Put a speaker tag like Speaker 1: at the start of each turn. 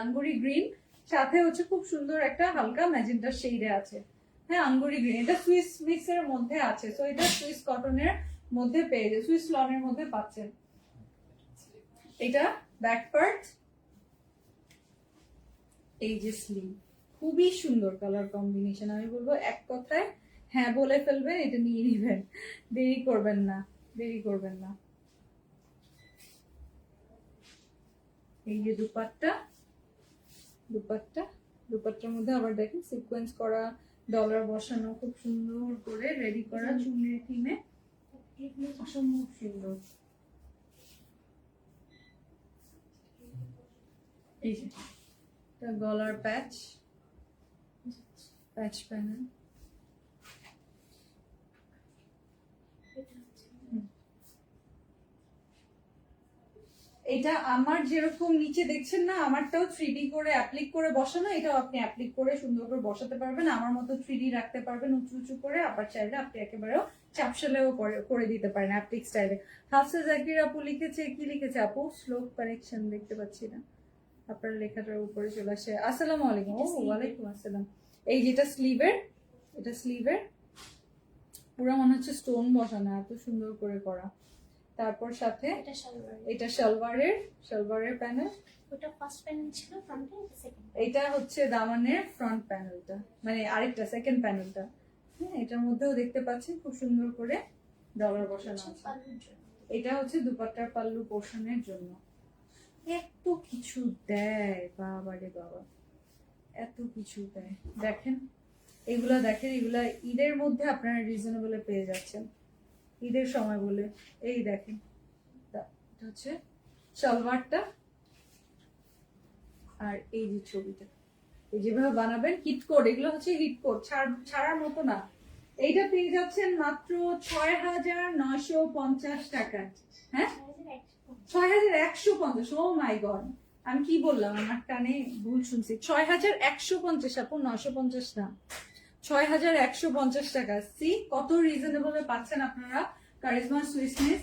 Speaker 1: আঙ্গুরি green, সাথে হচ্ছে খুব সুন্দর একটা হালকা ম্যাজেন্টা শেডে আছে। হ্যাঁ, আঙ্গুরি গ্রিন, এটা সুইস মিক্স এর মধ্যে আছে। সো এটা সুইস কটনের মধ্যে পেয়ে যাবে, সুইস লনের মধ্যে পাচ্ছেন। এটা ব্যাক পার্ট, এই যে স্লিভ, খুবই সুন্দর কালার কম্বিনেশন। আমি বলবো এক কথায় হ্যাঁ বলে ফেলবেন, এটা নিয়ে নিবেন, দেরি করবেন না, দেরি করবেন না। এই যে দুপাট্টা, দুপাট্টার মধ্যে আবার দেখেন সিকোয়েন্স করা, ডলার বসানো, খুব সুন্দর করে রেডি করা চুনের থিমে, অসম্ভব সুন্দর। এই যে গলার প্যাচ প্যানেল, এটা আমার যেরকম নিচে দেখছেন না, আমারটাও 3D করে অ্যাপ্লিক করে বসানো, এটাও আপনি অ্যাপ্লিক করে সুন্দর করে বসাতে পারবেন, আমার মতো 3D রাখতে পারবেন উঁচু উঁচু করে। আবার চাইলে আপনি একেবারেও চাপশালেও করে দিতে পারেন অ্যাপ্লিক স্টাইলে। হাফসা জাকির আপু লিখেছে, কি লিখেছে আপু? স্লো কারেকশন দেখতে পাচ্ছি না, আপনার লেখাটার উপরে চলে আসে। আসসালামু আলাইকুম। ও ওয়ালাইকুম আসসালাম। এই যেটা স্লিভের, এটা স্লিভের পুরো মনে হচ্ছে স্টোন বসানো, এত সুন্দর করে করা। তারপর সাথে এটা সালোয়ারের প্যানেল,
Speaker 2: ওটা ফার্স্ট প্যানেল ছিল, ফ্রন্টে এটা সেকেন্ড।
Speaker 1: এটা হচ্ছে দামানের ফ্রন্ট প্যানেলটা, মানে আরেকটা সেকেন্ড প্যানেলটা। হ্যাঁ, এটার মধ্যেও দেখতে পাচ্ছেন খুব সুন্দর করে ডলার বসানো আছে। এটা হচ্ছে দুপাট্টার পাল্লু পোর্শনের জন্য। এত কিছু দেয় বাবা রে বাবা, এত কিছু দেয়। দেখেন এগুলা, দেখেন এগুলা ঈদের মধ্যে আপনারা রিজনেবলে পেয়ে যাচ্ছেন, ঈদের সময় বলে। এই দেখেন, এটা হচ্ছে সালোয়ারটা, আর এই যে ছবিটা, এই যেভাবে বানাবেন হিট কোড, এগুলো হচ্ছে হিট কোড, ছাড়ার মতো না। এইটা পেয়ে যাচ্ছেন মাত্র ৬,৯৫০ টাকায়। হ্যাঁ, ৬,১৫০। ও মাই গড, আমি কি বললাম, আমার কানে ভুল শুনছি। ৬,১৫০ আপু, ৯৫০ না, ৬,১৫০ টাকা। সি কত রিজনেবল পাচ্ছেন আপনারা কারিজমা সুইসনেস।